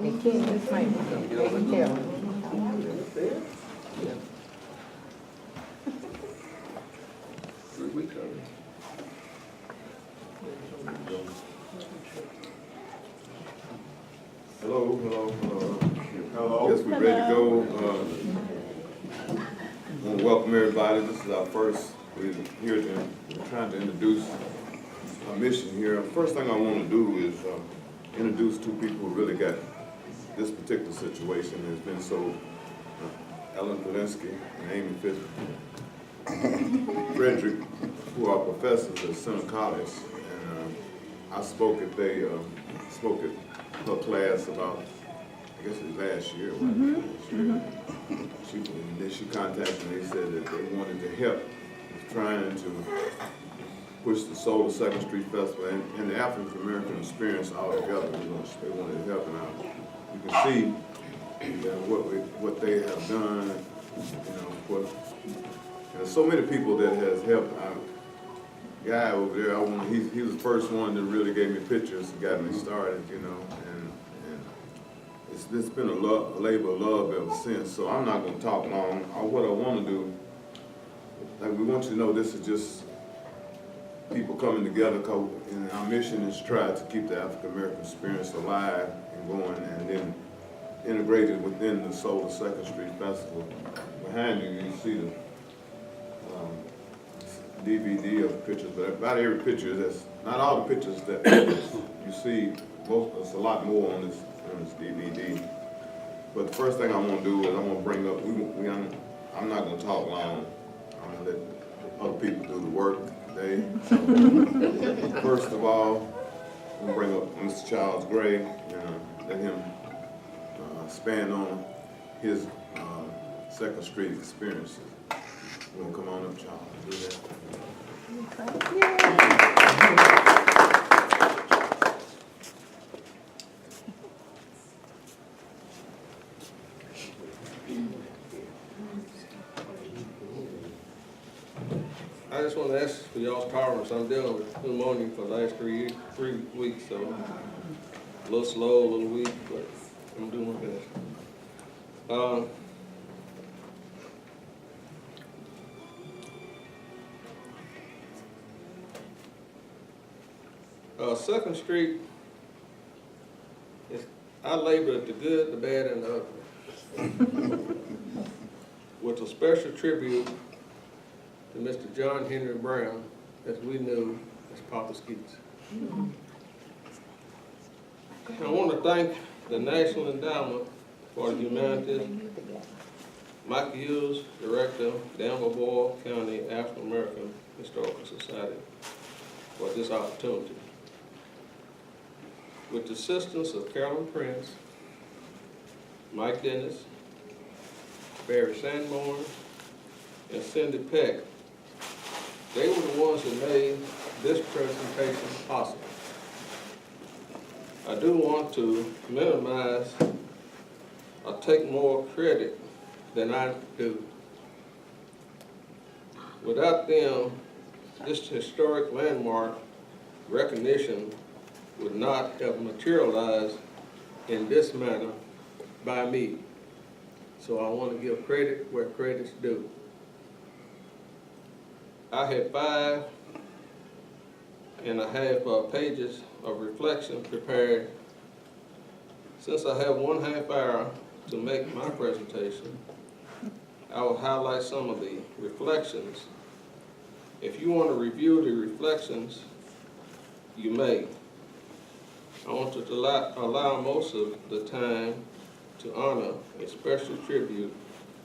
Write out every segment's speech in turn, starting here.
It can, this might be tell. Hello, hello, hello. Hello. Guess we're ready to go. I want to welcome everybody. This is our first. We're here trying to introduce our mission here. First thing I want to do is introduce two people who really got this particular situation. Has been so Ellen Polinsky and Amy Frederick, who are professors at Center College, and I spoke at her class about, I guess it was last year. She contacted me. They said that they wanted to help with trying to push the Soul of Second Street Festival and the African American experience all together. They wanted to help, and you can see what they have done. And so many people that has helped. Guy over there, he was the first one that really gave me pictures and got me started, and it's been a labor of love ever since. So I'm not going to talk long. What I want to do, like, we want you to know this is just people coming together, and our mission is to try to keep the African American experience alive and going, and then integrated within the Soul of Second Street Festival. Behind you, you see the DVD of pictures, but about every picture, that's not all the pictures that you see. There's a lot more on this DVD. But the first thing I want to do is I want to bring up. I'm not going to talk long. I'm going to let other people do the work today. So, first of all, I'm going to bring up Mr. Charles Gray and let him expand on his Second Street experiences. You want to come on up, Charles? Do that. I just want to ask for y'all's tolerance. I'm dealing with pneumonia for the last three weeks, so a little slow, a little weak, but I'm doing my best. Second Street, I label it the good, the bad, and the ugly. With a special tribute to Mr. John Henry Brown, as we knew as Papa Skeets. I want to thank the National Endowment for the Humanities, Mike Hughes, Director, Danville Boyle County African American Historical Society, for this opportunity. With the assistance of Carolyn Prince, Mike Dennis, Barry Sanborn, and Cindy Peck, they were the ones that made this presentation possible. I do want to minimize or take more credit than I do. Without them, this historic landmark recognition would not have materialized in this manner by me. So I want to give credit where credit's due. I had 5.5 pages of reflection prepared. Since I have 1/2 hour to make my presentation, I will highlight some of the reflections. If you want to review the reflections, you may. I want to allow most of the time to honor a special tribute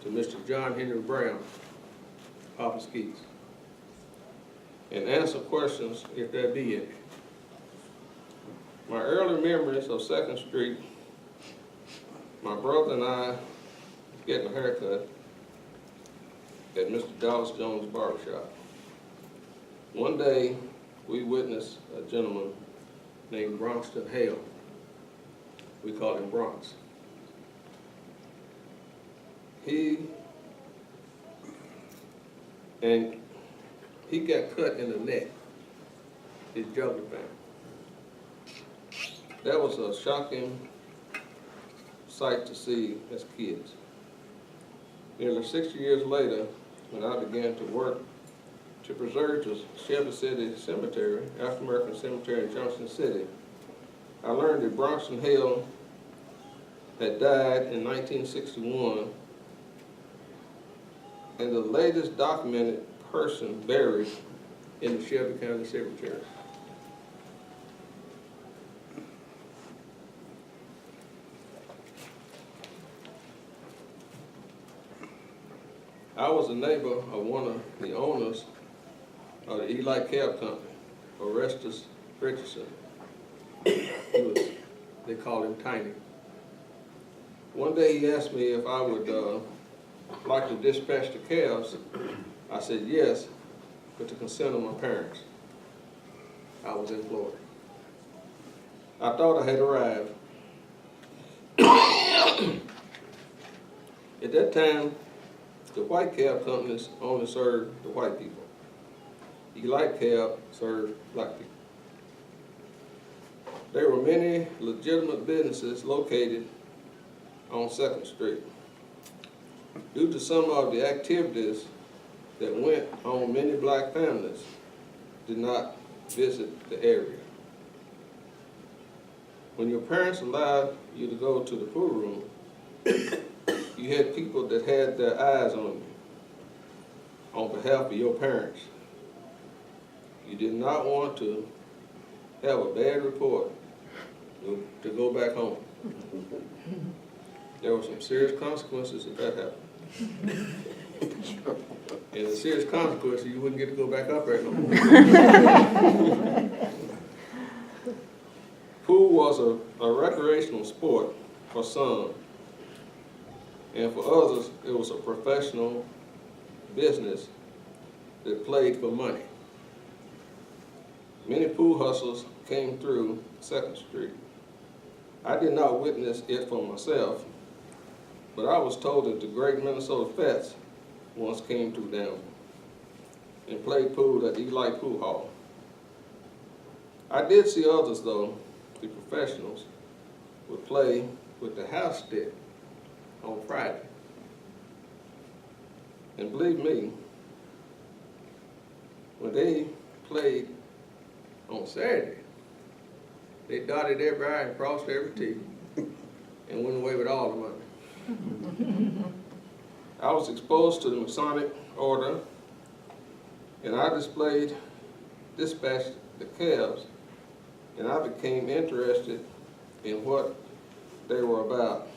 to Mr. John Henry Brown, Papa Skeets, and answer questions if there be any. My early memories of 2nd Street, my brother and I getting a haircut at Mr. Dallas Jones' barbershop. One day, we witnessed a gentleman named Bronxton Hale. We called him Bronx. He got cut in the neck, his jugular vein. That was a shocking sight to see as kids. Nearly 60 years later, when I began to work to preserve the Shelby City Cemetery, African American Cemetery in Johnson City, I learned that Bronson Hale had died in 1961 and the latest documented person buried in the Shelby County Cemetery. I was a neighbor of one of the owners of the Eli Cab Company, Orestes Richardson. They called him Tiny. One day he asked me if I would like to dispatch the calves. I said yes, with the consent of my parents. I was in Florida. I thought I had arrived. At that time, the white cab companies only served the white people. Eli Cab served black people. There were many legitimate businesses located on 2nd Street. Due to some of the activities that went on, many black families did not visit the area. When your parents allowed you to go to the pool room, you had people that had their eyes on you on behalf of your parents. You did not want to have a bad report to go back home. There were some serious consequences if that happened. And the serious consequences, you wouldn't get to go back up right now. Pool was a recreational sport for some, and for others, it was a professional business that played for money. Many pool hustlers came through 2nd Street. I did not witness it for myself, but I was told that the great Minnesota Fats once came through down and played pool at the Eli Pool Hall. I did see others though, the professionals, would play with the house stick on Friday. And believe me, when they played on Saturday, they dotted every I and crossed every T and went away with all the money. I was exposed to the Masonic order, and I dispatched the calves, and I became interested in what they were about.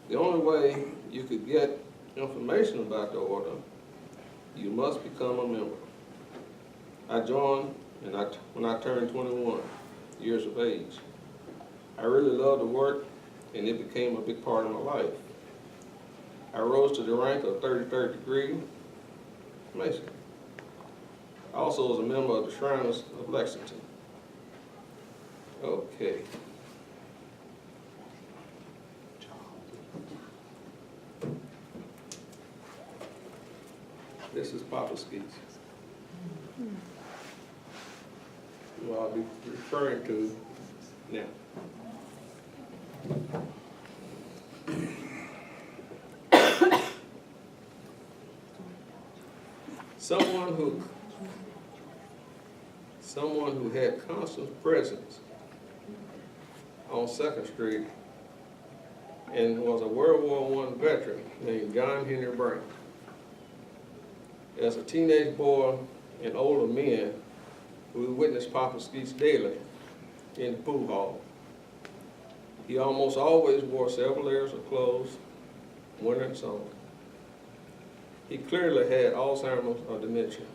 The only way you could get information about the order, you must become a member. I joined when I turned 21 years of age. I really loved the work, and it became a big part of my life. I rose to the rank of 33rd degree Mason. I also was a member of the Shriners of Lexington. Okay. This is Papa Skeets, who I'll be referring to now. Someone who had constant presence on 2nd Street and was a World War I veteran named John Henry Brown. As a teenage boy and older men, we witnessed Papa Skeets daily in the pool hall. He almost always wore several layers of clothes, winter and summer. He clearly had Alzheimer's or dementia,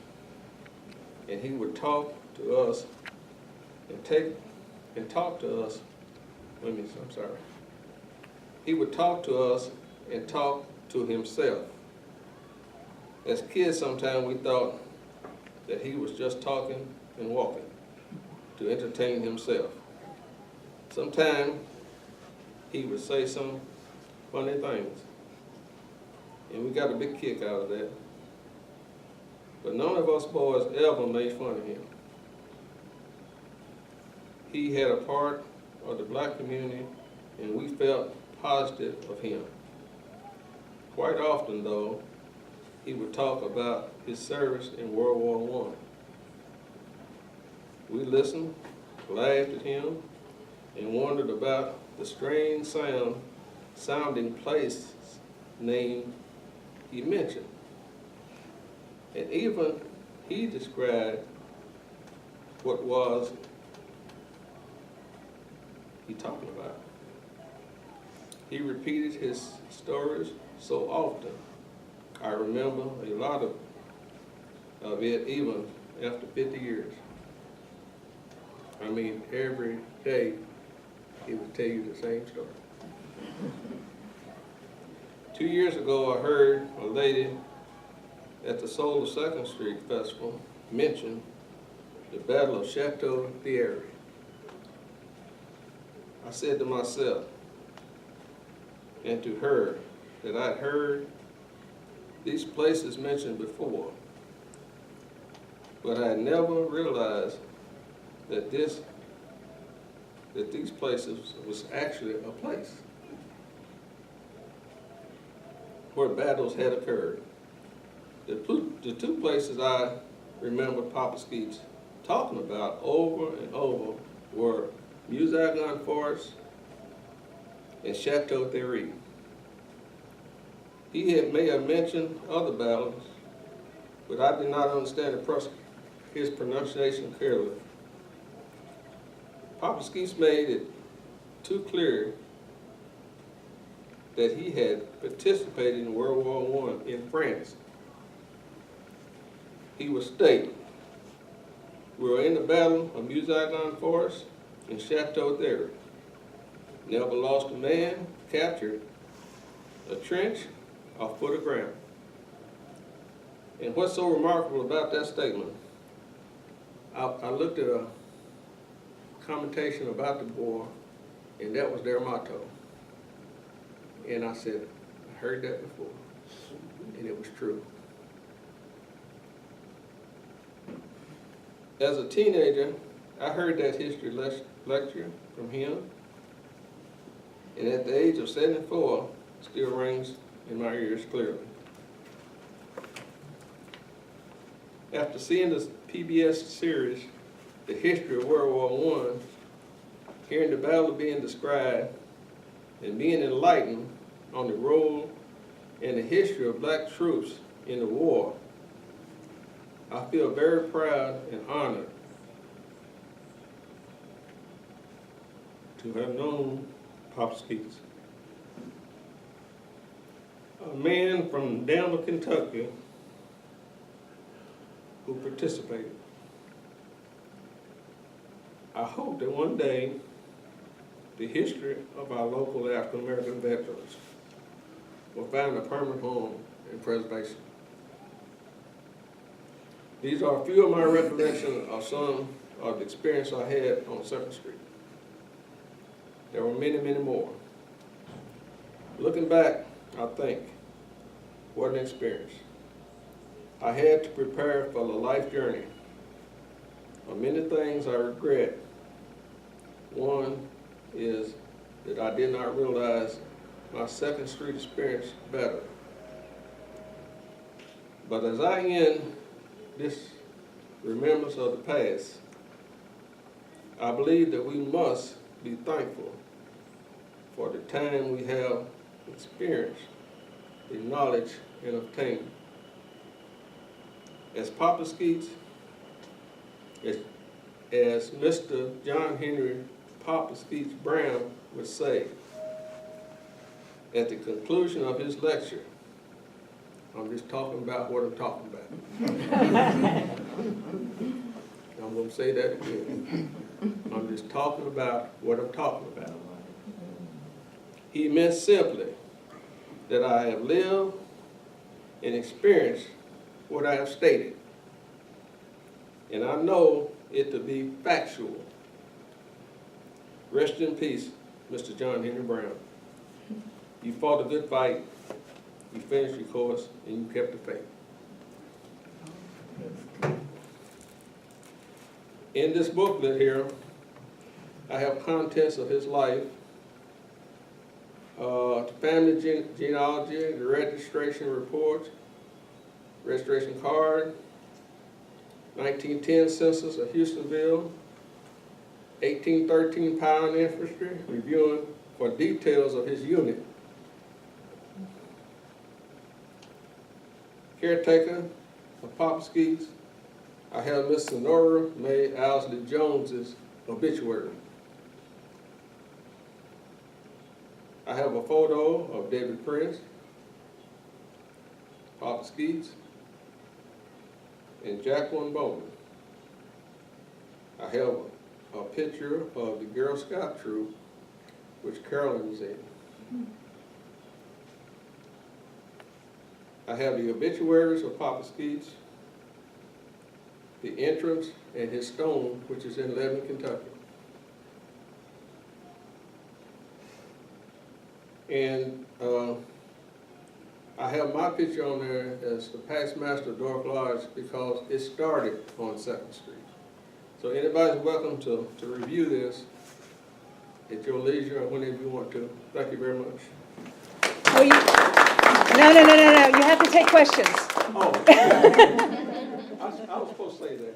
and he would talk to us He would talk to us and talk to himself. As kids, sometimes we thought that he was just talking and walking to entertain himself. Sometimes he would say some funny things, and we got a big kick out of that. But none of us boys ever made fun of him. He had a part of the black community and we felt positive of him. Quite often, though, he would talk about his service in World War I. We listened, laughed at him, and wondered about the strange sounding place name he mentioned. And even he described what was he talking about. He repeated his stories so often. I remember a lot of it even after 50 years. I mean, every day he would tell you the same story. 2 years ago, I heard a lady at the Soul of 2nd Street Festival mention the Battle of Chateau Thierry. I said to myself and to her that I'd heard these places mentioned before, but I never realized that these places was actually a place where battles had occurred. The two places I remember Papa Skeets talking about over and over were Musaragon Forest and Chateau Thierry. He may have mentioned other battles, but I did not understand his pronunciation clearly. Papa Skeets made it too clear that he had participated in World War I in France. He would state, "We were in the battle of Musaragon Forest and Chateau Thierry. Never lost a man, captured a trench or foot of ground." And what's so remarkable about that statement, I looked at a commentation about the war, and that was their motto. And I said, I heard that before, and it was true. As a teenager, I heard that history lecture from him, and at the age of 74, still rings in my ears clearly. After seeing the PBS series, The History of World War I, hearing the battle being described, and being enlightened on the role and the history of black troops in the war, I feel very proud and honored to have known Papa Skeets. A man from Danville, Kentucky, who participated. I hope that one day the history of our local African American veterans will find a permanent home and preservation. These are a few of my recollections of some of the experience I had on 2nd Street. There were many, many more. Looking back, I think, what an experience. I had to prepare for the life journey. Of many things I regret. One is that I did not realize my 2nd Street experience better. But as I end this remembrance of the past, I believe that we must be thankful for the time we have experienced, the knowledge and obtained. As Papa Skeets, as Mr. John Henry Papa Skeets Brown would say at the conclusion of his lecture, I'm just talking about what I'm talking about. I'm going to say that again. I'm just talking about what I'm talking about. He meant simply that I have lived and experienced what I have stated. And I know it to be factual. Rest in peace, Mr. John Henry Brown. You fought a good fight, you finished your course, and you kept the faith. In this booklet here, I have contents of his life The family genealogy, the registration report, registration card, 1910 census of Houstonville, 1813 Power and Infantry, reviewing for details of his unit. Caretaker of Papa Skeets, I have Miss Sonora Mae Owsley Jones's obituary. I have a photo of David Prince, Papa Skeets, and Jacqueline Bowman. I have a picture of the Girl Scout troop, which Carolyn was in. I have the obituaries of Papa Skeets, the entrance and his stone, which is in Lebanon, Kentucky. And I have my picture on there as the past master of Dork Lodge because it started on 2nd Street. So anybody's welcome to review this at your leisure or whenever you want to. Thank you very much. Oh, no. You have to take questions. Oh, I was supposed to say that.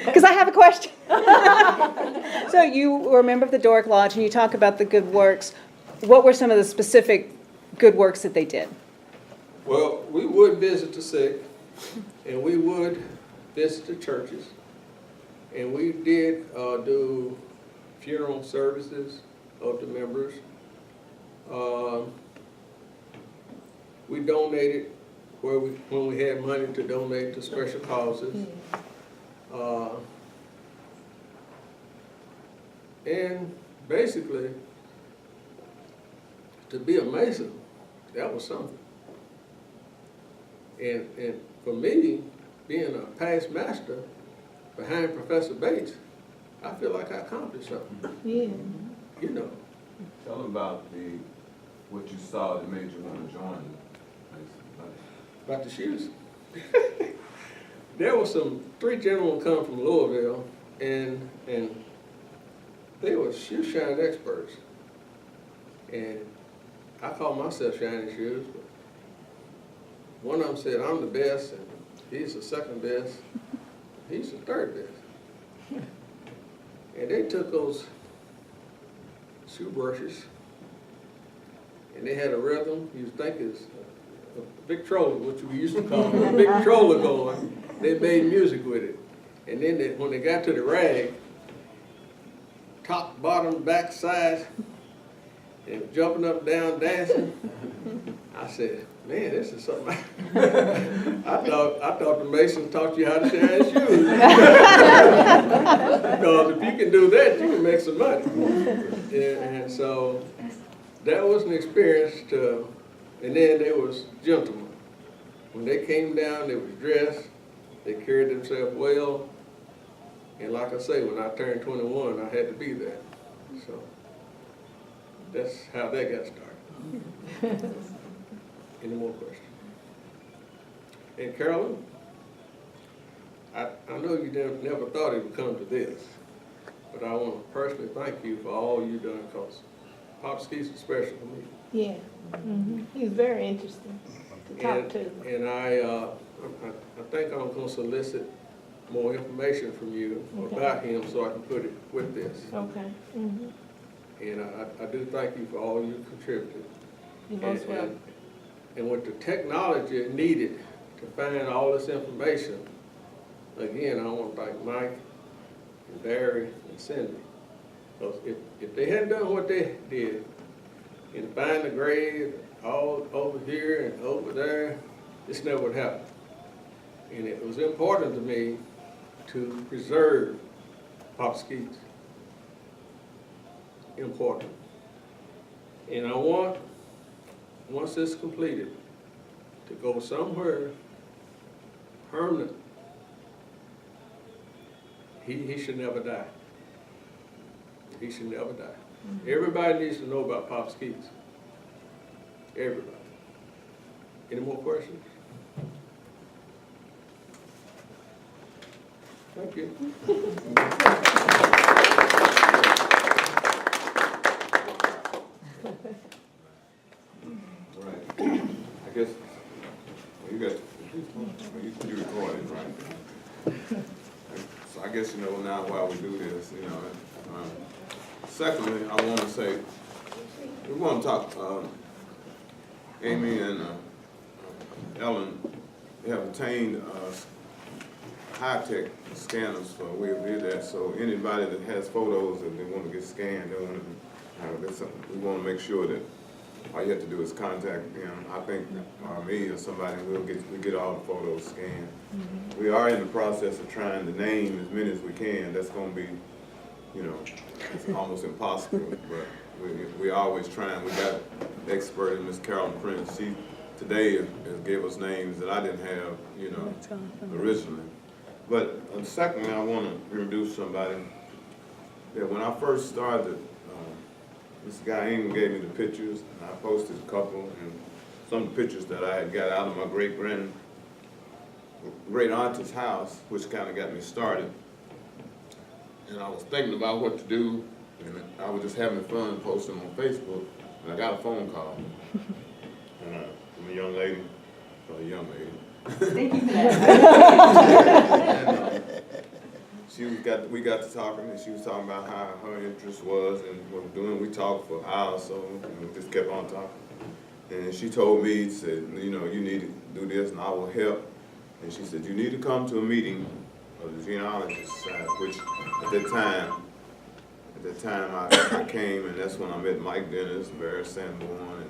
Because I have a question. So you were a member of the Dork Lodge and you talk about the good works. What were some of the specific good works that they did? Well, we would visit the sick, and we would visit the churches, and we did do funeral services of the members. We donated when we had money to donate to special causes. And basically, to be a Mason, that was something. And for me, being a past master behind Professor Bates, I feel like I accomplished something. Yeah. You know. Tell them about what you saw that made you want to join About the shoes. There was 3 gentlemen come from Louisville, and they were shoe shine experts. And I call myself Shiny Shoes, but one of them said I'm the best, and he's the second best, he's the third best. And they took those shoe brushes, and they had a rhythm, you think it's a big troller, which we used to call it, a big troller going. They made music with it. And then when they got to the rag, top, bottom, back, side, and jumping up, down, dancing, I said, man, this is something. I thought the Masons taught you how to shine shoes. Because if you can do that, you can make some money. And so that was an experience and then there was gentlemen. When they came down, they was dressed, they carried themselves well. And like I say, when I turned 21, I had to be there. So that's how that got started. Any more questions? And Carolyn, I know you never thought it would come to this, but I want to personally thank you for all you've done, because Pop Skeets is special to me. Yeah. Mm-hmm. He's very interesting to talk to. And I think I'm going to solicit more information from you about him so I can put it with this. Okay. Mm-hmm. And I do thank you for all you contributed. You're most welcome. And with the technology needed to find all this information, again, I want to thank Mike and Barry and Cindy. Because if they hadn't done what they did and find the grave all over here and over there, this never would happen. And it was important to me to preserve Pop Skeets. Important. And I want, once it's completed, to go somewhere permanent. He should never die. He should never die. Mm-hmm. Everybody needs to know about Pop Skeets. Everybody. Any more questions? Thank you. secondly, I want to say, we want to talk, Amy and Ellen have obtained high-tech scanners for we did that, so anybody that has photos that they want to get scanned, they want to, we want to make sure that all you have to do is contact them, I think, or me or somebody, and we get all the photos scanned. Mm-hmm. We are in the process of trying to name as many as we can. That's going to be, you know, it's almost impossible, but we always trying. We got the expert in Miss Carolyn Prince. She today has gave us names that I didn't have, you know, originally. But secondly, I want to introduce somebody that when I first started, this guy England gave me the pictures, and I posted a couple, and some of the pictures that I had got out of my great auntie's house, which kind of got me started. And I was thinking about what to do, and I was just having fun posting on Facebook, and I got a phone call. And from a young lady, or a young lady. Thank you for that. And, we got to talking, and she was talking about how her interest was and what we're doing. We talked for hours, so we just kept on talking. And she told me, said, you know, you need to do this, and I will help. And she said, you need to come to a meeting of the Genealogy Society, which at that time I came, and that's when I met Mike Dennis, Barry Sanborn, and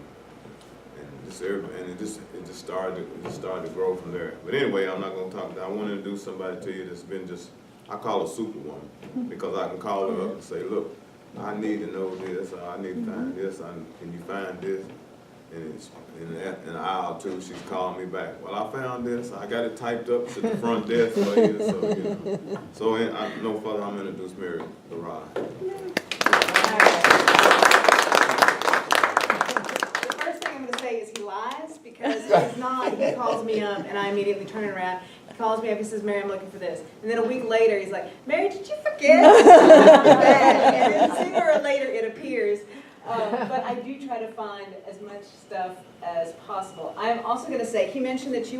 it just started to grow from there. But anyway, I'm not going to talk. I want to introduce somebody to you that's been just, I call her Superwoman, because I can call her up and say, look, I need to know this, or I need to find this, can you find this? And it's in an hour or two, she's calling me back. Well, I found this. I got it typed up to the front desk for you. So, you know. So no further, I'm going to introduce Mary Girard. The first thing I'm going to say is he lies, because he's not. He calls me up, and I immediately turn it around. He calls me up, he says, Mary, I'm looking for this. And then a week later, he's like, Mary, did you forget? And then sooner or later, it appears. But I do try to find as much stuff as possible. I'm also going to say, he mentioned that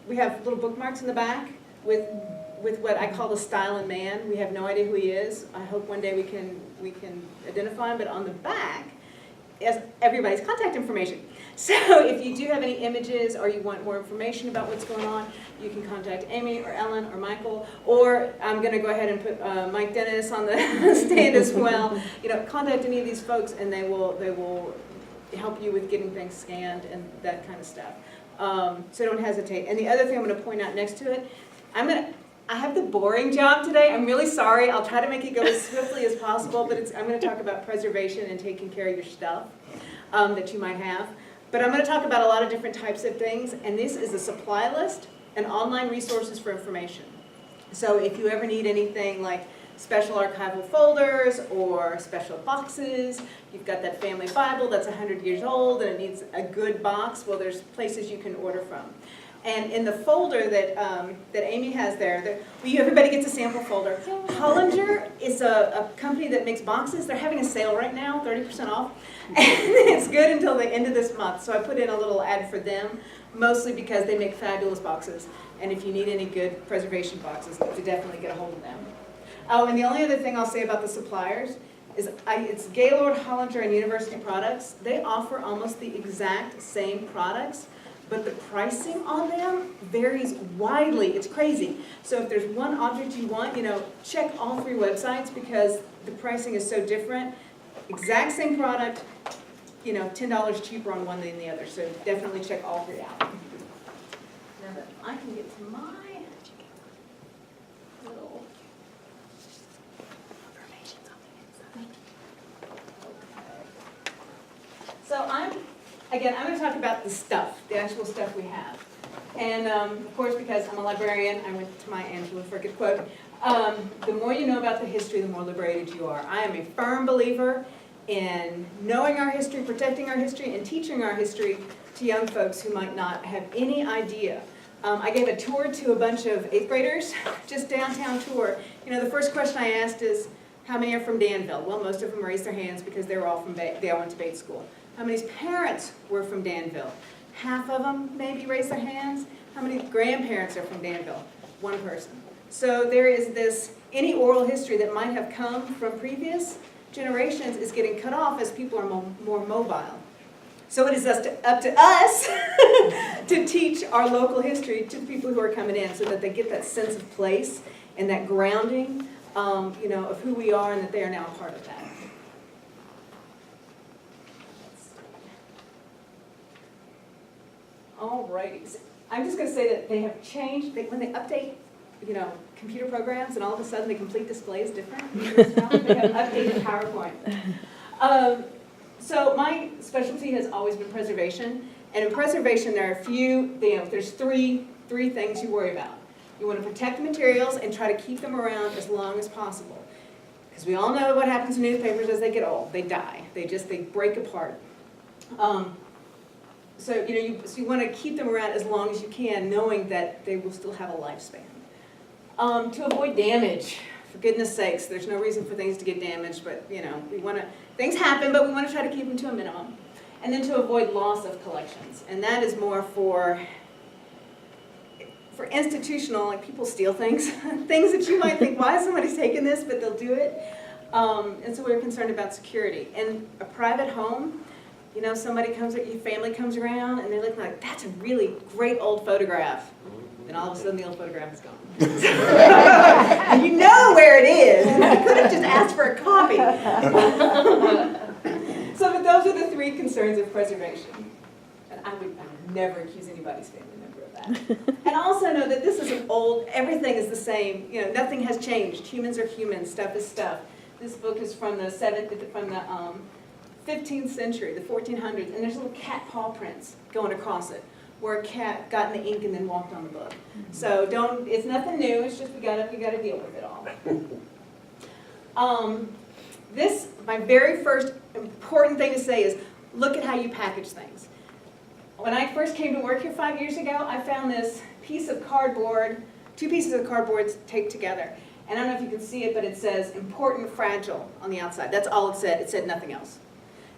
we have little bookmarks in the back with what I call the styling man. We have no idea who he is. I hope one day we can identify him, but on the back is everybody's contact information. So if you do have any images or you want more information about what's going on, you can contact Amy or Ellen or Michael, or I'm going to go ahead and put Mike Dennis on the stand as well. You know, contact any of these folks, and they will help you with getting things scanned and that kind of stuff. So don't hesitate. And the other thing I'm going to point out next to it, I have the boring job today. I'm really sorry. I'll try to make it go as swiftly as possible, but I'm going to talk about preservation and taking care of your stuff that you might have. But I'm going to talk about a lot of different types of things, and this is a supply list and online resources for information. So if you ever need anything like special archival folders or special boxes, you've got that family Bible that's 100 years old and it needs a good box, well, there's places you can order from. And in the folder that Amy has there, everybody gets a sample folder. Hollinger is a company that makes boxes. They're having a sale right now, 30% off. And it's good until the end of this month. So I put in a little ad for them, mostly because they make fabulous boxes. And if you need any good preservation boxes, you definitely get a hold of them. Oh, and the only other thing I'll say about the suppliers is it's Gaylord, Hollinger, and University Products. They offer almost the exact same products, but the pricing on them varies widely. It's crazy. So if there's one object you want, check all three websites, because the pricing is so different. Exact same product, $10 cheaper on one than the other. So definitely check all three out. Now that I can get to my little information on the inside. Okay. So I'm going to talk about the stuff, the actual stuff we have. And of course, because I'm a librarian, I went to Maya Angelou for a good quote. The more you know about the history, the more liberated you are. I am a firm believer in knowing our history, protecting our history, and teaching our history to young folks who might not have any idea. I gave a tour to a bunch of 8th graders, just downtown tour. The first question I asked is, how many are from Danville? Well, most of them raised their hands because they all went to Bates School. How many's parents were from Danville? Half of them maybe raised their hands. How many grandparents are from Danville? One person. So there is any oral history that might have come from previous, generations is getting cut off as people are more mobile. So it is up to us to teach our local history to the people who are coming in so that they get that sense of place and that grounding, of who we are and that they are now a part of that. Alrighty, so I'm just going to say that they have changed, when they update, computer programs and all of a sudden the complete display is different. They have updated PowerPoint. So my specialty has always been preservation, and in preservation there are a few, there's three things you worry about. You want to protect the materials and try to keep them around as long as possible. Because we all know what happens to newspapers as they get old. They die. They break apart. So you want to keep them around as long as you can, knowing that they will still have a lifespan. To avoid damage, for goodness sakes, there's no reason for things to get damaged, but things happen, but we want to try to keep them to a minimum. And then to avoid loss of collections, and that is more for institutional, like people steal things, things that you might think, why is somebody taking this, but they'll do it. And so we're concerned about security. In a private home, somebody your family comes around and they look like, that's a really great old photograph. And all of a sudden the old photograph is gone. And you know where it is. You could have just asked for a copy. But those are the three concerns of preservation. And I would never accuse anybody's family member of that. And also know that this is everything is the same. Nothing has changed. Humans are humans. Stuff is stuff. This book is from the 15th century, the 1400s, and there's little cat paw prints going across it, where a cat got in the ink and then walked on the book. So it's nothing new, it's just we gotta deal with it all. My very first important thing to say is, look at how you package things. When I first came to work here 5 years ago, I found this piece of cardboard, two pieces of cardboard taped together. And I don't know if you can see it, but it says, important fragile on the outside. That's all it said nothing else.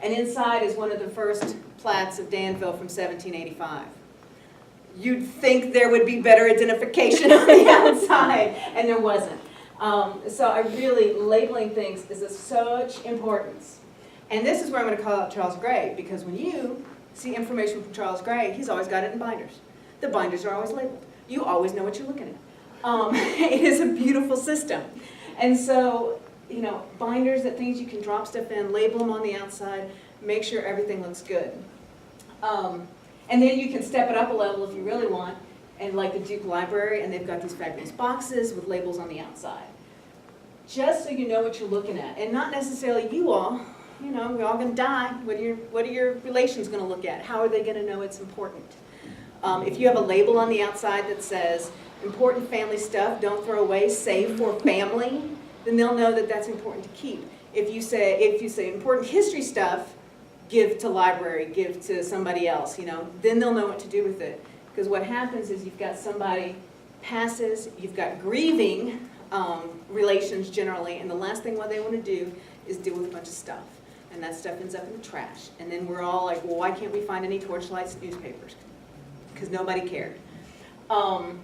And inside is one of the first plats of Danville from 1785. You'd think there would be better identification on the outside, and there wasn't. So labeling things is of such importance. And this is where I'm going to call out Charles Gray, because when you see information from Charles Gray, he's always got it in binders. The binders are always labeled. You always know what you're looking at. It is a beautiful system. And so, binders, that things you can drop stuff in, label them on the outside, make sure everything looks good. And then you can step it up a level if you really want, and like the Duke Library, and they've got these fabulous boxes with labels on the outside. Just so you know what you're looking at, and not necessarily you all, we're all going to die. What are your relations going to look at? How are they going to know it's important? If you have a label on the outside that says, important family stuff, don't throw away, save for family, then they'll know that that's important to keep. If you say important history stuff, give to library, give to somebody else, then they'll know what to do with it. Because what happens is you've got somebody passes, you've got grieving relations generally, and the last thing what they want to do is deal with a bunch of stuff. And that stuff ends up in the trash. And then we're all like, well, why can't we find any torchlights, newspapers? Because nobody cared. I'm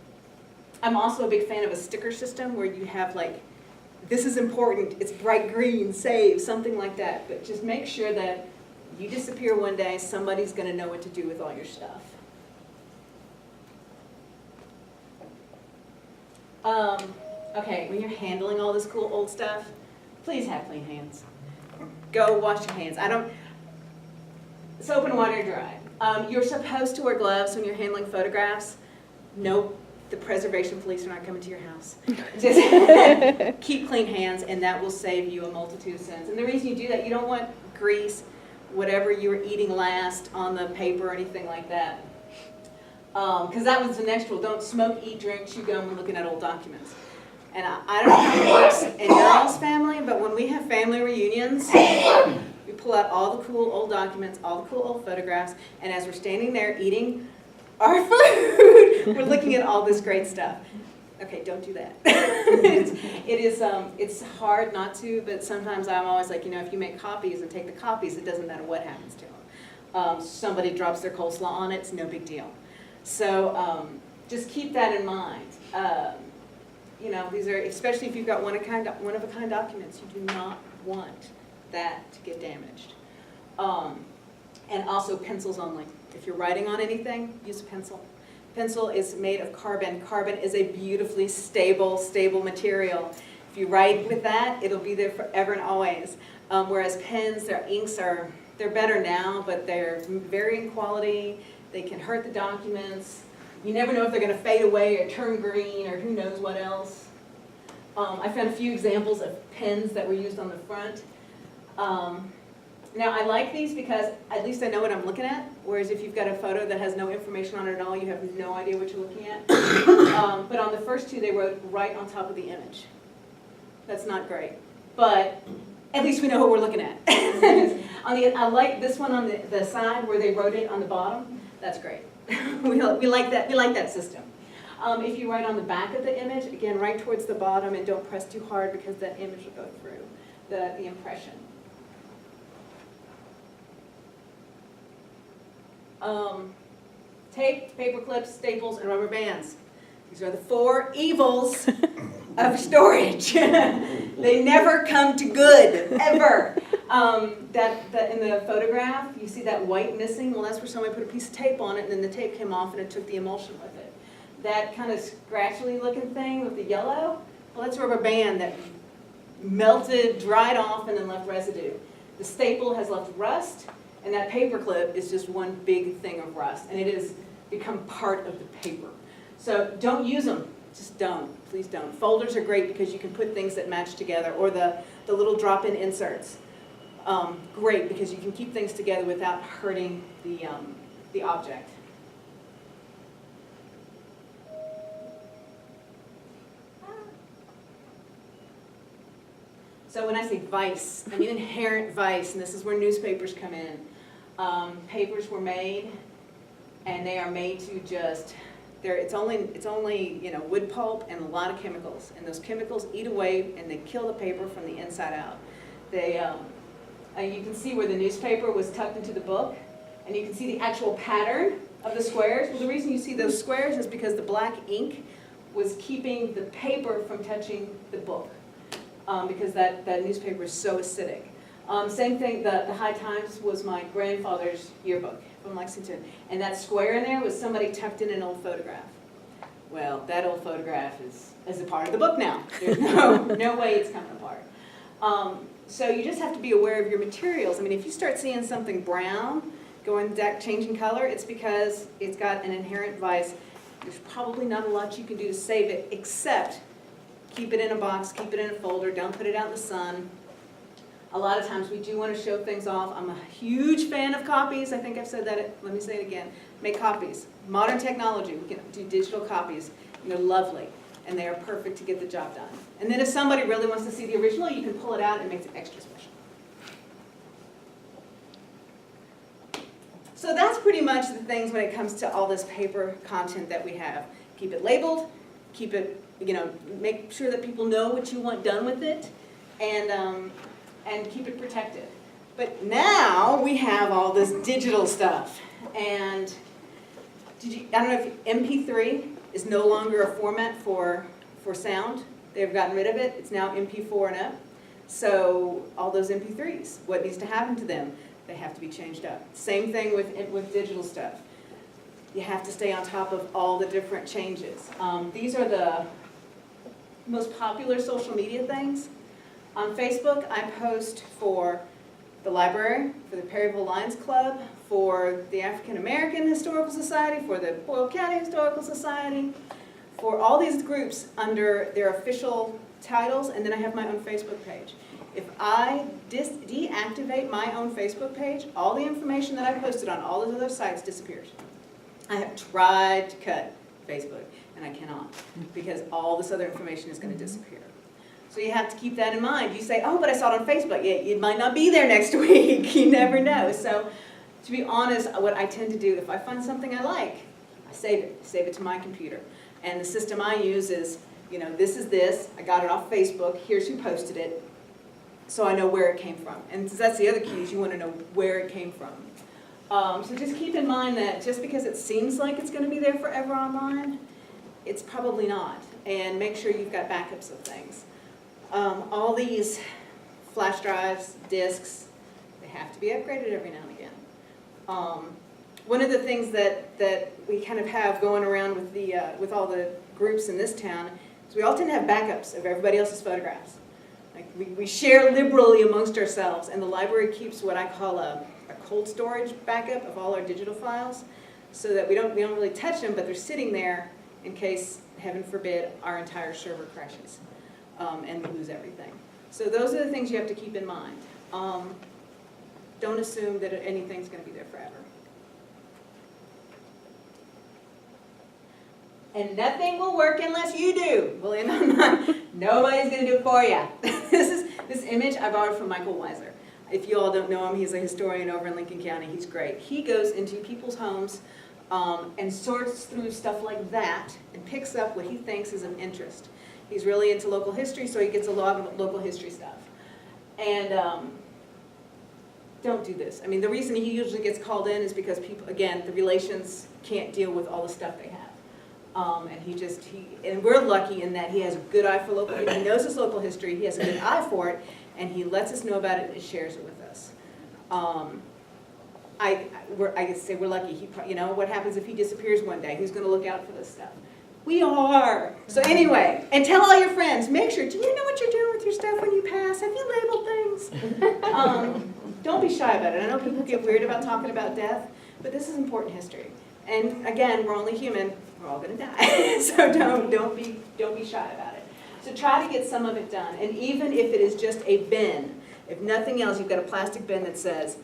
also a big fan of a sticker system where you have like, this is important, it's bright green, save, something like that. But just make sure that you disappear one day, somebody's going to know what to do with all your stuff. Okay, when you're handling all this cool old stuff, please have clean hands. Go wash your hands. Soap and water dry. You're supposed to wear gloves when you're handling photographs. Nope, the preservation police are not coming to your house. Just keep clean hands, and that will save you a multitude of sins. And the reason you do that, you don't want grease, whatever you were eating last on the paper or anything like that. Because that was the next rule. Don't smoke, eat, drink, chew gum when looking at old documents. And I don't know how it works in your all's family, but when we have family reunions, we pull out all the cool old documents, all the cool old photographs, and as we're standing there eating our food, we're looking at all this great stuff. Okay, don't do that. It's hard not to, but sometimes I'm always like, if you make copies and take the copies, it doesn't matter what happens to them. Somebody drops their coleslaw on it, it's no big deal. So just keep that in mind. These are, especially if you've got one of a kind documents, you do not want that to get damaged. And also pencils only. If you're writing on anything, use a pencil. Pencil is made of carbon. Carbon is a beautifully stable material. If you write with that, it'll be there forever and always. Whereas pens, their inks they're better now, but they're varying quality. They can hurt the documents. You never know if they're going to fade away or turn green or who knows what else. I found a few examples of pens that were used on the front. Now I like these because at least I know what I'm looking at, whereas if you've got a photo that has no information on it at all, you have no idea what you're looking at. But on the first two, they wrote right on top of the image. That's not great, but at least we know what we're looking at. I like this one on the side where they wrote it on the bottom. That's great. we like that system. If you write on the back of the image, again, right towards the bottom, and don't press too hard because that image will go through the impression. Tape, paper clips, staples, and rubber bands. These are the 4 evils of storage. They never come to good, ever. In the photograph, you see that white missing? Well, that's where somebody put a piece of tape on it, and then the tape came off, and it took the emulsion with it. That kind of scratchily looking thing with the yellow, well, that's a rubber band that melted, dried off, and then left residue. The staple has left rust, and that paper clip is just one big thing of rust, and it has become part of the paper. So don't use them. Just don't. Please don't. Folders are great because you can put things that match together, or the little drop-in inserts. Great because you can keep things together without hurting the object. So when I say vice, I mean inherent vice, and this is where newspapers come in. Papers were made, and they are made to just, it's only wood pulp and a lot of chemicals, and those chemicals eat away and they kill the paper from the inside out. You can see where the newspaper was tucked into the book, and you can see the actual pattern of the squares. Well, the reason you see those squares is because the black ink was keeping the paper from touching the book. Because that newspaper is so acidic. Same thing, the High Times was my grandfather's yearbook from Lexington, and that square in there was somebody tucked in an old photograph. Well, that old photograph is a part of the book now. There's no way it's coming apart. So you just have to be aware of your materials. I mean, if you start seeing something brown, changing color, it's because it's got an inherent vice. There's probably not a lot you can do to save it, except keep it in a box, keep it in a folder, don't put it out in the sun. A lot of times we do want to show things off. I'm a huge fan of copies. I think I've said that, let me say it again. Make copies. Modern technology, we can do digital copies, and they're lovely, and they are perfect to get the job done. And then if somebody really wants to see the original, you can pull it out and it makes it extra special. So that's pretty much the things when it comes to all this paper content that we have. Keep it labeled, keep it, make sure that people know what you want done with it, and keep it protected. But now we have all this digital stuff. And I don't know if MP3 is no longer a format for sound. They've gotten rid of it. It's now MP4 and up. So all those MP3s, what needs to happen to them? They have to be changed up. Same thing with digital stuff. You have to stay on top of all the different changes. These are the most popular social media things. On Facebook, I post for the library, for the Perryville Lions Club, for the African American Historical Society, for the Boyle County Historical Society, for all these groups under their official titles, and then I have my own Facebook page. If I deactivate my own Facebook page, all the information that I posted on all those other sites disappears. I have tried to cut Facebook, and I cannot, because all this other information is going to disappear. So you have to keep that in mind. You say, oh, but I saw it on Facebook. Yeah, it might not be there next week. You never know. So to be honest, what I tend to do, if I find something I like, I save it to my computer. And the system I use is, this is this. I got it off Facebook. Here's who posted it. So I know where it came from. And that's the other key, is you want to know where it came from. So just keep in mind that just because it seems like it's going to be there forever online, it's probably not. And make sure you've got backups of things. All these flash drives, disks, they have to be upgraded every now and again. One of the things that we kind of have going around with with all the groups in this town is we all tend to have backups of everybody else's photographs. Like we share liberally amongst ourselves, and the library keeps what I call a cold storage backup of all our digital files, so that we don't really touch them, but they're sitting there in case, heaven forbid, our entire server crashes and we lose everything. So those are the things you have to keep in mind. Don't assume that anything's going to be there forever. And nothing will work unless you do. Well, nobody's going to do it for you. This image I borrowed from Michael Weiser. If you all don't know him, he's a historian over in Lincoln County. He's great. He goes into people's homes and sorts through stuff like that and picks up what he thinks is of interest. He's really into local history, so he gets a lot of local history stuff. And don't do this. I mean, the reason he usually gets called in is because people, again, the relations can't deal with all the stuff they have. And we're lucky in that he has a good eye for local history. He knows his local history, he has a good eye for it, and he lets us know about it and shares it with us. I guess say we're lucky. What happens if he disappears one day? Who's going to look out for this stuff? We are. So anyway, and tell all your friends, make sure, do you know what you're doing with your stuff when you pass? Have you labeled things? Don't be shy about it. I know people get weird about talking about death, but this is important history. And again, we're only human. We're all going to die. So don't be shy about it. So try to get some of it done. And even if it is just a bin, if nothing else, you've got a plastic bin that says,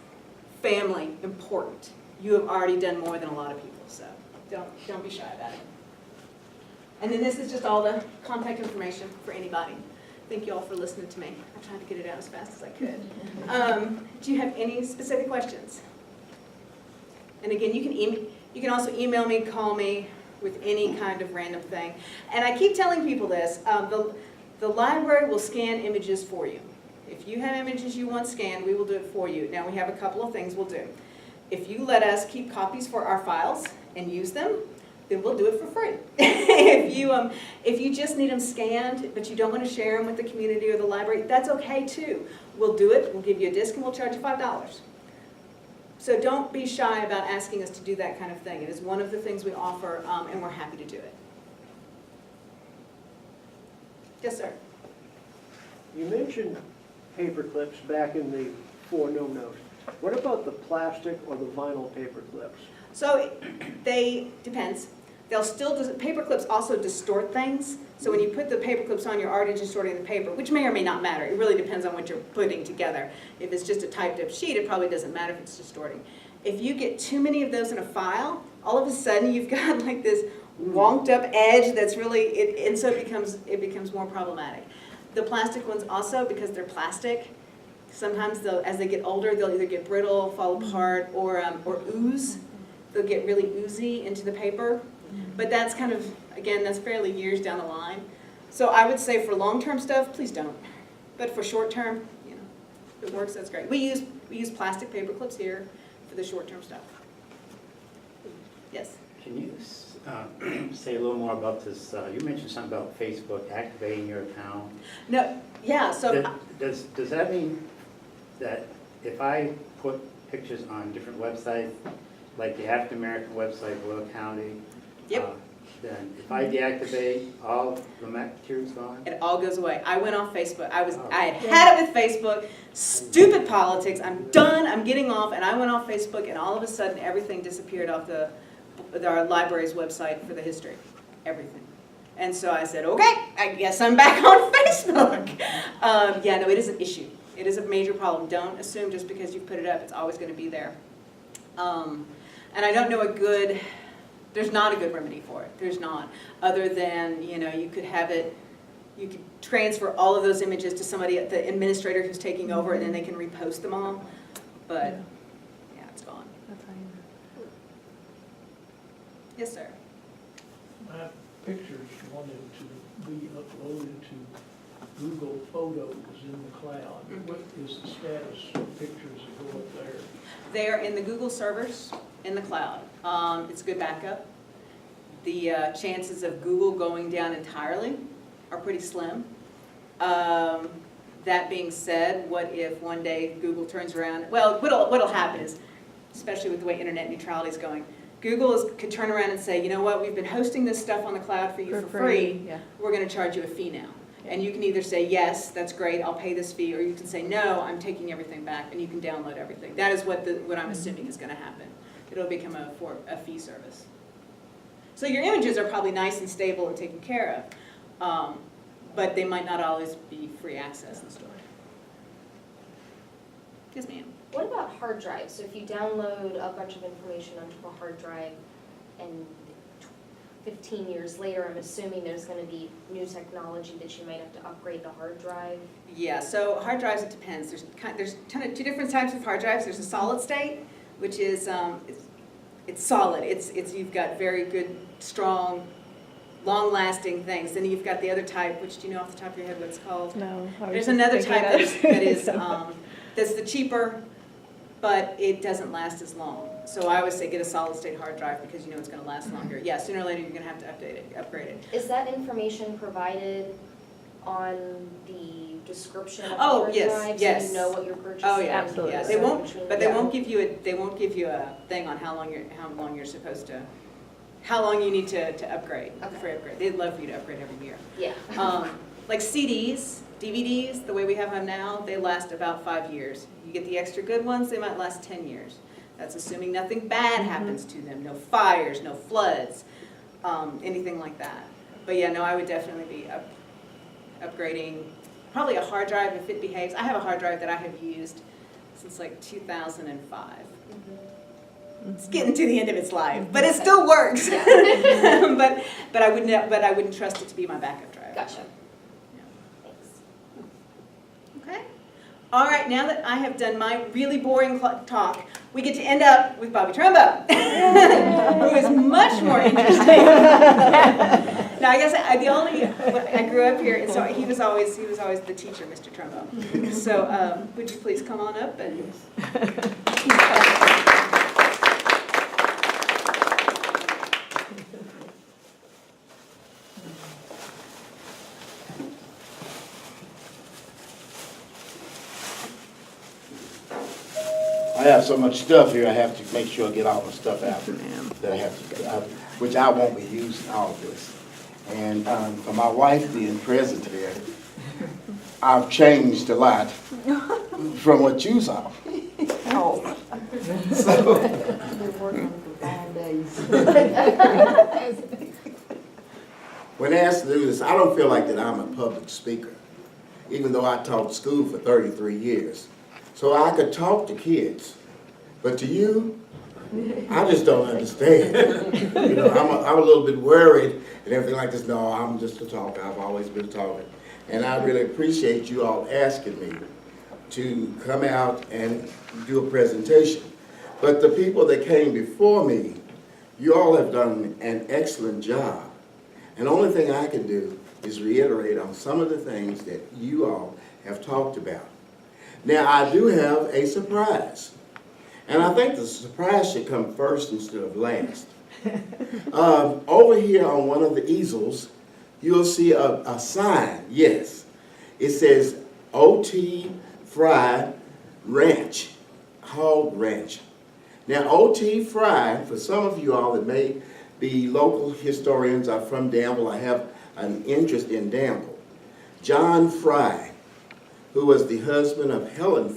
family, important. You have already done more than a lot of people, so don't be shy about it. And then this is just all the contact information for anybody. Thank you all for listening to me. I tried to get it out as fast as I could. Do you have any specific questions? And again, you can also email me, call me with any kind of random thing. And I keep telling people this, the library will scan images for you. If you have images you want scanned, we will do it for you. Now we have a couple of things we'll do. If you let us keep copies for our files and use them, then we'll do it for free. If you just need them scanned, but you don't want to share them with the community or the library, that's okay too. We'll do it, we'll give you a disc, and we'll charge you $5. So don't be shy about asking us to do that kind of thing. It is one of the things we offer, and we're happy to do it. Yes, sir? You mentioned paper clips back in the 4 no-nos. What about the plastic or the vinyl paper clips? So depends. They'll still, paper clips also distort things. So when you put the paper clips on, you're already distorting the paper, which may or may not matter. It really depends on what you're putting together. If it's just a typed up sheet, it probably doesn't matter if it's distorting. If you get too many of those in a file, all of a sudden you've got like this wonked up edge that's really, and so it becomes more problematic. The plastic ones also, because they're plastic, sometimes as they get older, they'll either get brittle, fall apart, or ooze. They'll get really oozy into the paper. But that's kind of, again, that's fairly years down the line. So I would say for long-term stuff, please don't. But for short-term, if it works, that's great. We use plastic paper clips here for the short-term stuff. Yes? Can you say a little more about this? You mentioned something about Facebook activating your account. No, yeah, so... Does that mean that if I put pictures on different websites, like the African American website, Boyle County, Yep. Then if I deactivate, all the material's gone? It all goes away. I went off Facebook. I had it with Facebook. Stupid politics. I'm done. I'm getting off. And I went off Facebook, and all of a sudden, everything disappeared off our library's website for the history. Everything. And so I said, okay, I guess I'm back on Facebook. Yeah, no, it is an issue. It is a major problem. Don't assume just because you put it up, it's always going to be there. And I don't know there's not a good remedy for it. There's not. Other than, you could have it, you could transfer all of those images to somebody, the administrator who's taking over, and then they can repost them all. But, yeah, it's gone. Yes, sir? My pictures wanted to be uploaded to Google Photos in the cloud. What is the status of pictures that go up there? They're in the Google servers in the cloud. It's a good backup. The chances of Google going down entirely are pretty slim. That being said, what if one day Google turns around, well, what'll happen is, especially with the way internet neutrality is going, could turn around and say, you know what, we've been hosting this stuff on the cloud for you for free, Yeah. we're gonna charge you a fee now. And you can either say, yes, that's great, I'll pay this fee, or you can say, no, I'm taking everything back, and you can download everything. That is what I'm assuming is gonna happen. It'll become a fee service. So your images are probably nice and stable and taken care of, but they might not always be free access and storage. Yes, ma'am. What about hard drives? So if you download a bunch of information onto a hard drive and 15 years later, I'm assuming there's going to be new technology that you might have to upgrade the hard drive? Yeah, so hard drives, it depends. There's two different types of hard drives. There's a solid state, which is, it's solid. It's you've got very good, strong, long-lasting things. Then you've got the other type, which do you know off the top of your head what it's called? No. I was There's just another thinking type that is So- that's the cheaper, but it doesn't last as long. So I always say get a solid state hard drive because you know it's going to last longer. Yeah, sooner or later you're going to have to upgrade it. Is that information provided on the description of the Oh, hard yes, drive? yes. So you know what you're purchasing? Oh, yeah, Absolutely. yeah. So They won't, between- but they yeah. won't give you a thing on how long you're supposed to, how long you need to upgrade, Okay. free upgrade. They'd love for you to upgrade every year. Yeah. Like CDs, DVDs, the way we have them now, they last about 5 years. You get the extra good ones, they might last 10 years. That's assuming nothing bad happens to them, no fires, no floods, anything like that. But yeah, no, I would definitely be upgrading, probably a hard drive if it behaves. I have a hard drive that I have used since like 2005. It's getting to the end of its life, but it still works. but I wouldn't trust it to be my backup drive. Gotcha. Yeah. Thanks. Okay. All right, now that I have done my really boring talk, we get to end up with Bobby Trumbo, who is much more interesting. Now, I guess I grew up here, and so he was always the teacher, Mr. Trumbo. So, would you please come on up and? I have so much stuff here, I have to make sure I get all the stuff out that I have to, which I won't be using all of this. And for my wife being present here, I've changed a lot from what you saw. Oh. So, Been working for 5 days. when asked to do this, I don't feel like that I'm a public speaker, even though I taught school for 33 years. So I could talk to kids, but to you, I just don't understand. You know, I'm a little bit worried and everything like this. No, I'm just a talker. I've always been a talker. And I really appreciate you all asking me to come out and do a presentation. But the people that came before me, you all have done an excellent job. And the only thing I can do is reiterate on some of the things that you all have talked about. Now, I do have a surprise. And I think the surprise should come first instead of last. Over here on one of the easels, you'll see a sign, yes. It says O.T. Fry Ranch, Hog Ranch. Now, O.T. Fry, for some of you all that may be local historians, are from Danville, I have an interest in Danville. John Fry, who was the husband of Helen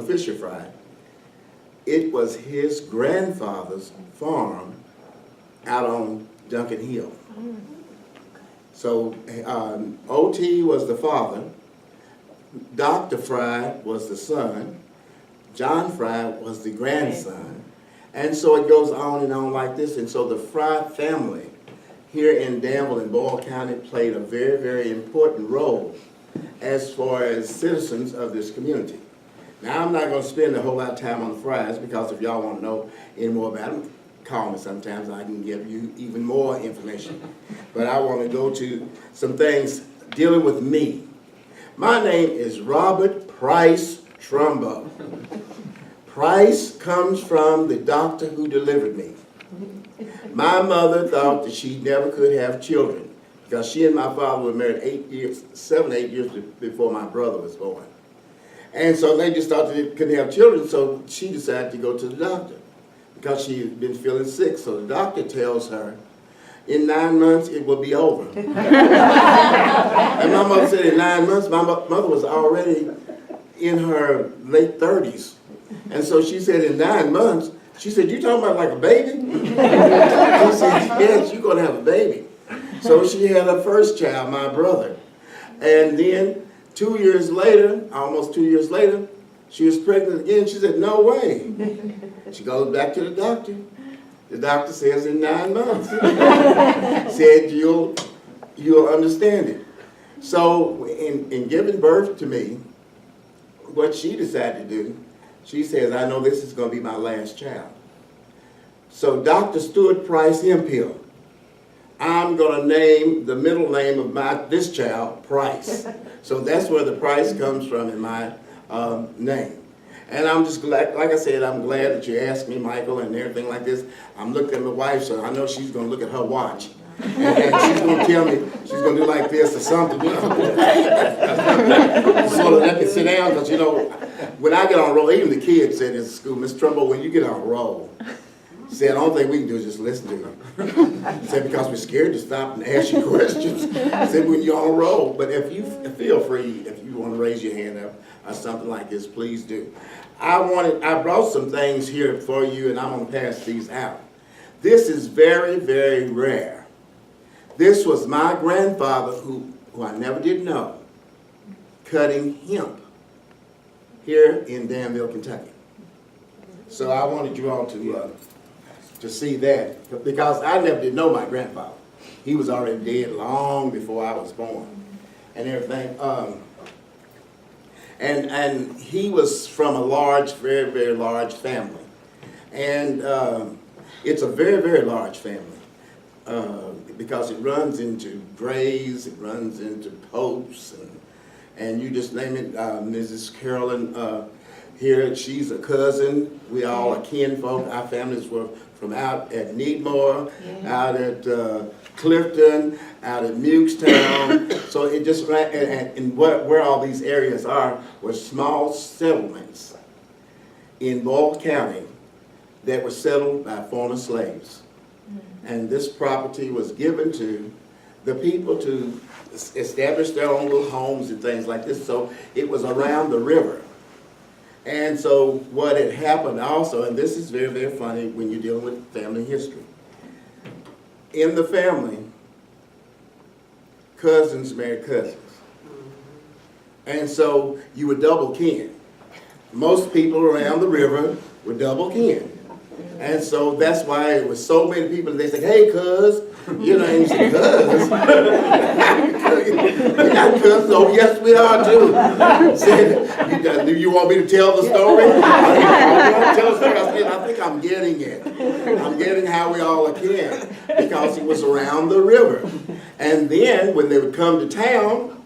Fisher Fry, it was his grandfather's farm out on Duncan Hill. So O.T. was the father, Dr. Fry was the son, John Fry was the grandson, and so it goes on and on like this. And so the Fry family here in Danville and Boyle County played a very, very important role as far as citizens of this community. Now, I'm not going to spend a whole lot of time on the Frys, because if y'all want to know any more about them, call me sometimes. I can give you even more information. But I want to go to some things dealing with me. My name is Robert Price Trumbo. Price comes from the doctor who delivered me. My mother thought that she never could have children. because she and my father were married 7, 8 years before my brother was born. And so they just thought they couldn't have children, so she decided to go to the doctor because she had been feeling sick. So the doctor tells her, in 9 months, it will be over. And my mother said in 9 months, my mother was already in her late 30s. And so she said in 9 months, she said, you talking about like a baby? She said, yes, you're going to have a baby. So she had her first child, my brother. And then 2 years later, almost 2 years later, she was pregnant again. She said, no way. She goes back to the doctor. The doctor says in 9 months. Said you'll understand it. So in giving birth to me, what she decided to do, she says, I know this is going to be my last child. So Dr. Stuart Price Hemphill, I'm going to name the middle name of this child Price. So that's where the Price comes from in my name. And I'm just glad, like I said, I'm glad that you asked me, Michael, and everything like this. I'm looking at my wife, so I know she's going to look at her watch. And she's going to tell me, she's going to do like this or something. You know? Sort of let me sit down, because, you know, when I get on a roll, even the kids said in school, Miss Trumbo, when you get on a roll, she said, the only thing we can do is just listen to you. She said, because we're scared to stop and ask you questions. She said, when you're on a roll. But if you feel free, if you want to raise your hand up or something like this, please do. I brought some things here for you, and I'm going to pass these out. This is very, very rare. This was my grandfather, who I never did know, cutting hemp here in Danville, Kentucky. So I wanted you all to see that, because I never did know my grandfather. He was already dead long before I was born and everything. And he was from a large, very, very large family. And it's a very, very large family because it runs into Grays, it runs into Popes, and you just name it. Mrs. Carolyn here, she's a cousin. We all are kinfolk. Our families were from out at Needmore, out at Clifton, out at Mukestown. So it just, and where all these areas are were small settlements in Boyle County that were settled by former slaves. And this property was given to the people to establish their own little homes and things like this. So it was around the river. And so what had happened also, and this is very, very funny when you're dealing with family history. In the family, cousins married cousins. And so you were double kin. Most people around the river were double kin. And so that's why it was so many people, they said, hey, cuz. You know, and you say, cuz? We got cousins. Oh, yes, we are, too. Said, do you want me to tell the story? I said, I think I'm getting it. I'm getting how we all are kin, because it was around the river. And then when they would come to town,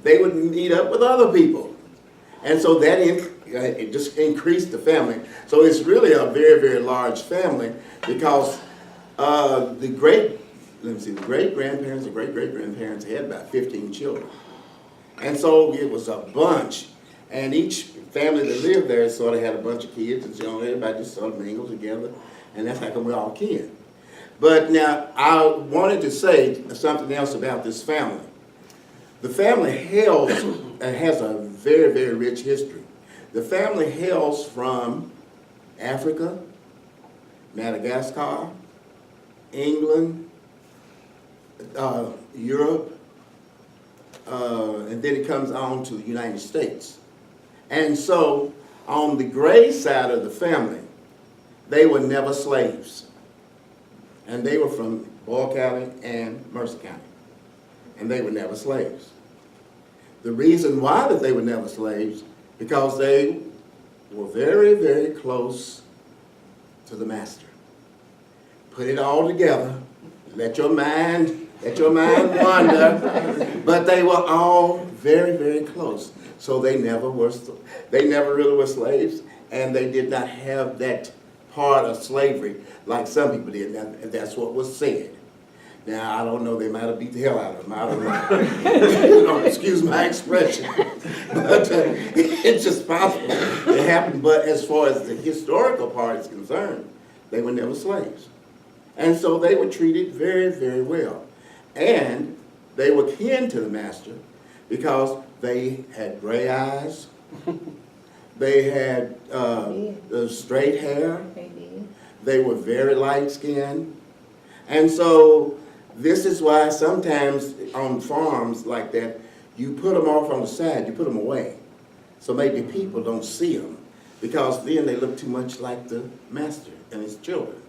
they would meet up with other people. And so that it just increased the family. So it's really a very, very large family, because the great-grandparents and great-great-grandparents had about 15 children. And so it was a bunch. And each family that lived there sort of had a bunch of kids, and so everybody just sort of mingled together. And that's how come we're all kin. But now, I wanted to say something else about this family. The family has a very, very rich history. The family hails from Africa, Madagascar, England, Europe, and then it comes on to the United States. And so on the Gray side of the family, they were never slaves. And they were from Boyle County and Mercer County. And they were never slaves. The reason why that they were never slaves, because they were very, very close to the master. Put it all together. Let your mind wander. But they were all very, very close. So they never really were slaves, and they did not have that part of slavery like some people did. And that's what was said. Now, I don't know, they might have beat the hell out of him, I don't know. You know, excuse my expression. But it's just possible it happened. But as far as the historical part is concerned, they were never slaves. And so they were treated very, very well. And they were kin to the master because they had gray eyes, they had straight hair, they were very light-skinned. And so this is why sometimes on farms like that, you put them off on the side, you put them away. So maybe people don't see them because then they look too much like the master and his children.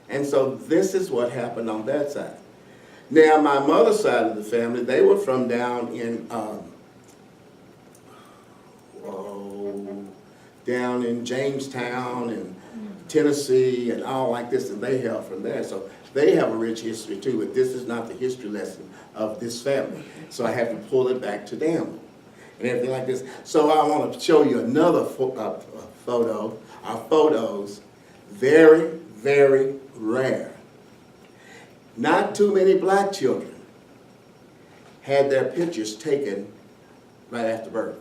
And so this is what happened on that side. Now, my mother's side of the family, they were from down in, down in Jamestown and Tennessee and all like this, and they hail from there. So they have a rich history too, but this is not the history lesson of this family. So I have to pull it back to them and everything like this. So I want to show you another photo, our photos, very, very rare. Not too many black children had their pictures taken right after birth.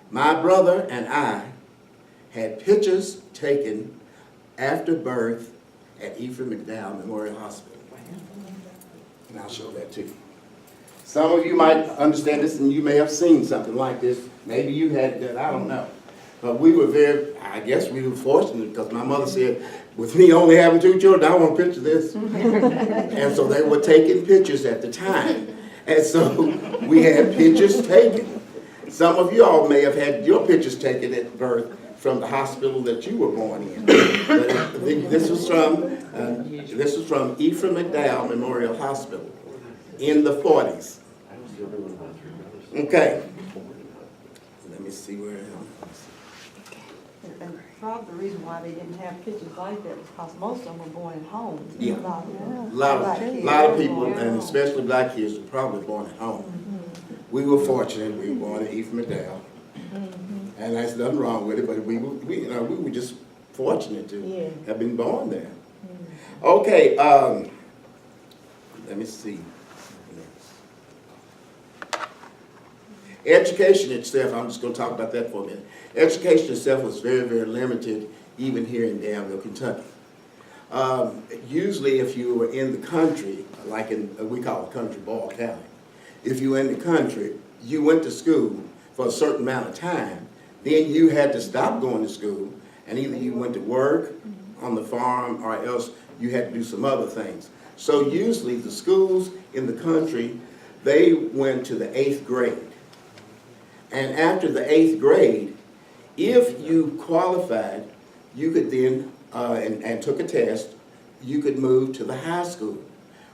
My brother and I had pictures taken after birth at Ephraim McDowell Memorial Hospital. And I'll show that to you. Some of you might understand this and you may have seen something like this. Maybe you had that, I don't know. But we were very, I guess we were fortunate because my mother said, with me only having 2 children, I want to picture this. And so they were taking pictures at the time. And so we had pictures taken. Some of you all may have had your pictures taken at birth from the hospital that you were born in. But this was from Ephraim McDowell Memorial Hospital in the 40s. Okay. Let me see where I am. And probably the reason why they didn't have pictures like that was because most of them were born at home. Yeah. A A lot of people, and especially black kids, were probably born at home. We were fortunate. We were born at Ephraim McDowell. And there's nothing wrong with it, but we were just fortunate to have been born there. Okay, let me see. Education itself, I'm just going to talk about that for a minute. Education itself was very, very limited, even here in Danville, Kentucky. Usually if you were in the country, like in, we call it country, Boyle County, if you were in the country, you went to school for a certain amount of time, then you had to stop going to school, and either you went to work on the farm or else you had to do some other things. So usually the schools in the country, they went to the 8th grade. And after the 8th grade, if you qualified, you could then, and took a test, you could move to the high school.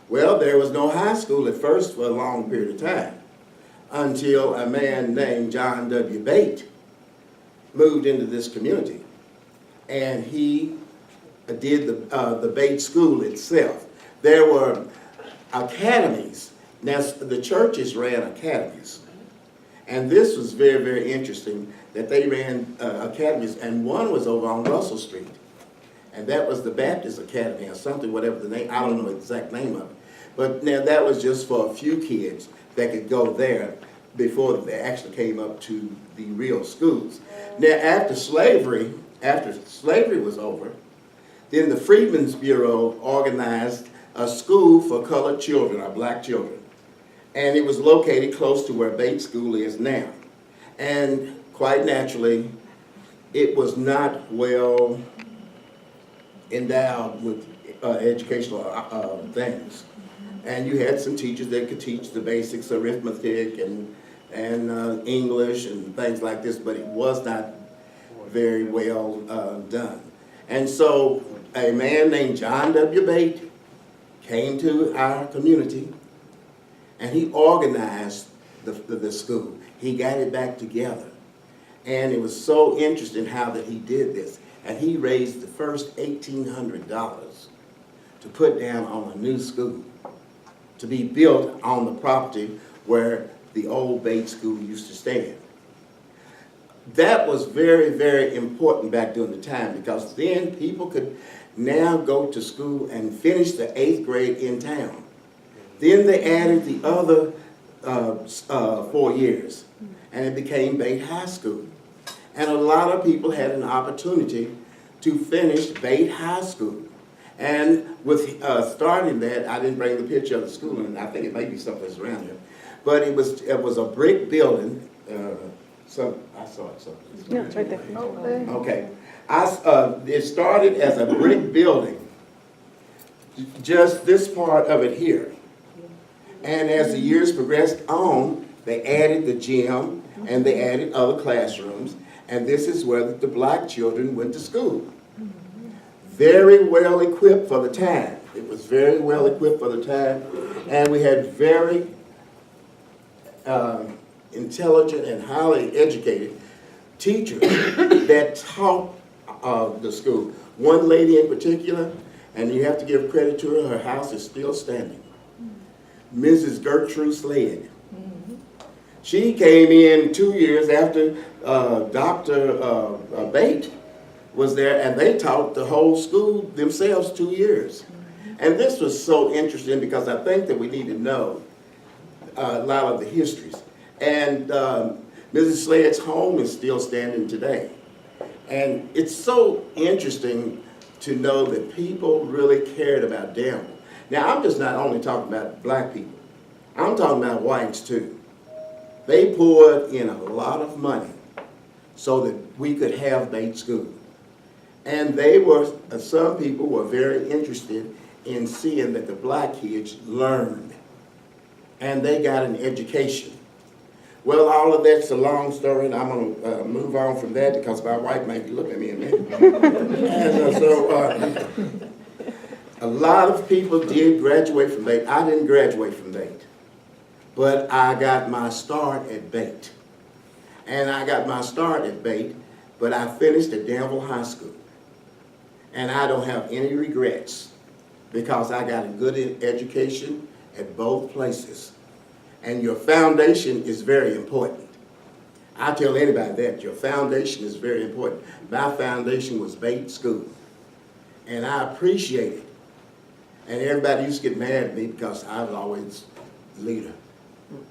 Well, there was no high school at first for a long period of time, until a man named John W. Bate moved into this community. And he did the Bate School itself. There were academies. Now, the churches ran academies. And this was very, very interesting that they ran academies, and one was over on Russell Street. And that was the Baptist Academy or something, whatever the name, I don't know the exact name of it. But now that was just for a few kids that could go there before they actually came up to the real schools. Now after slavery was over, then the Freedmen's Bureau organized a school for colored children, or black children. And it was located close to where Bates School is now. And quite naturally, it was not well endowed with educational things. And you had some teachers that could teach the basics, arithmetic and English and things like this, but it was not very well done. And so a man named John W. Bate came to our community, and he organized the school. He got it back together. And it was so interesting how that he did this. And he raised the first $1,800 to put down on a new school to be built on the property where the old Bates School used to stand. that was very, very important back during the time, because then people could now go to school and finish the 8th grade in town. Then they added the other 4 years, and it became Bate High School. And a lot of people had an opportunity to finish Bate High School. And with starting that, I didn't bring the picture of the school, and I think it may be someplace around here, but it was a brick building. So I saw it. So Yeah, it's right there. okay, it started as a brick building, just this part of it here. And as the years progressed on, they added the gym and they added other classrooms, and this is where the black children went to school. Very well equipped for the time. It was very well equipped for the time, and we had very intelligent and highly educated teachers that taught the school. One lady in particular, and you have to give credit to her, her house is still standing. Mrs. Gertrude Slade. She came in 2 years after Dr. Bate was there, and they taught the whole school themselves 2 years. And this was so interesting because I think that we need to know a lot of the histories. And Mrs. Slade's home is still standing today. And it's so interesting to know that people really cared about Danville. Now, I'm just not only talking about black people. I'm talking about whites, too. They poured in a lot of money so that we could have Bate School. And they were, some people were very interested in seeing that the black kids learned. And they got an education. Well, all of that's a long story, and I'm going to move on from that because my wife might be looking at me in a minute. And a lot of people did graduate from Bate. I didn't graduate from Bate, but I got my start at Bate. And I got my start at Bate, but I finished at Danville High School. And I don't have any regrets because I got a good education at both places. And your foundation is very important. I tell anybody that, your foundation is very important. My foundation was Bate School. And I appreciate it. And everybody used to get mad at me because I was always the leader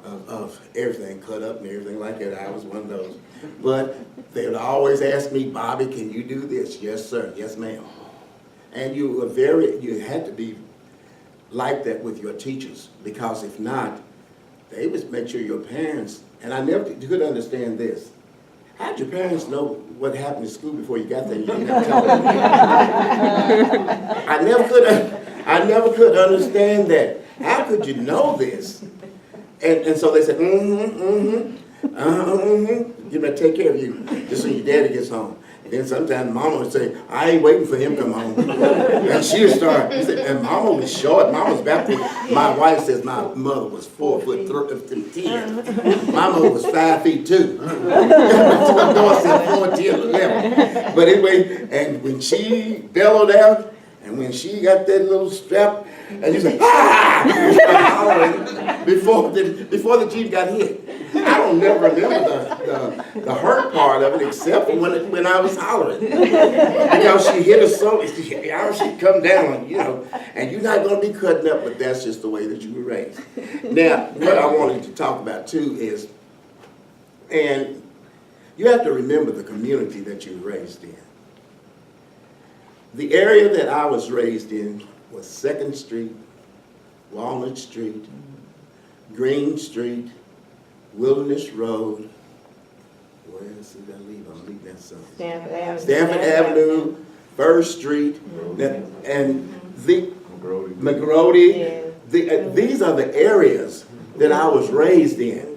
of everything, cut up and everything like that. I was one of those. But they would always ask me, Bobby, can you do this? Yes, sir. Yes, ma'am. And you had to be like that with your teachers, because if not, they would make sure your parents, and I never could understand this. How'd your parents know what happened in school before you got there? You didn't have to tell them. I never could understand that. How could you know this? And so they said, you better take care of you just when your daddy gets home. And then sometimes Mama would say, I ain't waiting for him to come home. And she would start, and Mama was short. Mama's about to, my wife says my mother was 4'10". My mother was 5 feet 2. My daughter said 4'10", 11. But anyway, and when she bellowed out, and when she got that little strap, and you say, ah! before the Jeep got hit. I don't never remember the hurt part of it except for when I was hollering. Because she hit us so, she'd come down, you know, and you're not going to be cutting up, but that's just the way that you were raised. Now, what I wanted to talk about too is, and you have to remember the community that you were raised in. The area that I was raised in was 2nd Street, Walnut Street, Green Street, Wilderness Road. Where else did I leave? I'm leaving that something. Stanford Avenue, 1st Street, and the McGrody. These are the areas that I was raised in.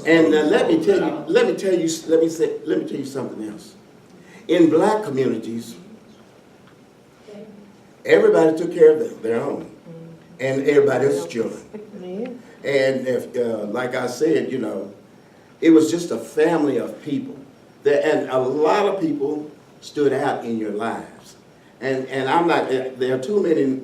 And let me tell you something else. In black communities, everybody took care of their own, and everybody else's children. And if, like I said, you know, it was just a family of people. And a lot of people stood out in your lives. And I'm not, there are too many